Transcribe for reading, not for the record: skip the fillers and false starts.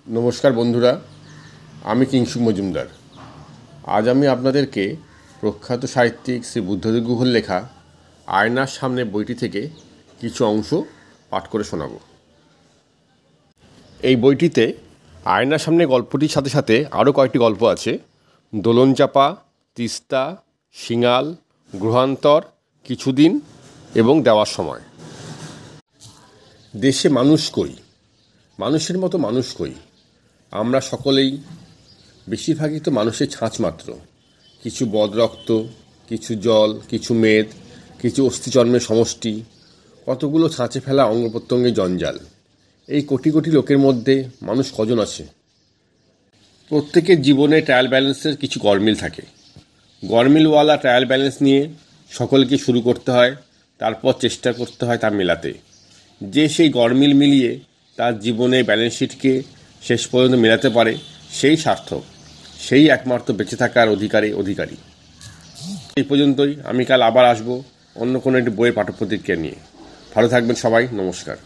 নমস্কার বন্ধুরা, আমি কিংশুক মজুমদার। আজ আমি আপনাদেরকে প্রখ্যাত সাহিত্যিক শ্রী বুদ্ধদেব গুহর লেখা আয়নার সামনে বইটি থেকে কিছু অংশ পাঠ করে শোনাব। এই বইটিতে আয়নার সামনে গল্পটির সাথে সাথে আরও কয়েকটি গল্প আছে। দোলনচাপা, তিস্তা, সিঙাল, গ্রহান্তর, কিছুদিন এবং দেওয়ার সময়। দেশে মানুষ কই, মানুষের মতো মানুষ কই? আমরা সকলেই বেশিরভাগই তো মানুষের ছাঁচ মাত্র। কিছু বদরক্ত, কিছু জল, কিছু মেদ, কিছু অস্থিচর্মের সমষ্টি, কতগুলো ছাঁচে ফেলা অঙ্গ প্রত্যঙ্গের জঞ্জাল। এই কোটি কোটি লোকের মধ্যে মানুষ কজন আছে? প্রত্যেকের জীবনে ট্রায়াল ব্যালেন্সের কিছু গরমিল থাকে। গরমিলওয়ালা ট্রায়াল ব্যালেন্স নিয়ে সকলকে শুরু করতে হয়, তারপর চেষ্টা করতে হয় তা মেলাতে। যে সেই গরমিল মিলিয়ে তার জীবনের ব্যালেন্স শিটকে শেষ পর্যন্ত মেলাতে পারে, সেই সার্থক, সেই একমাত্র বেঁচে থাকার অধিকারী। এই পর্যন্তই। আমি কাল আবার আসবো অন্য কোনো একটি বইয়ের পাঠ্যপ্রতিক্রিয়া নিয়ে। ভালো থাকবেন সবাই। নমস্কার।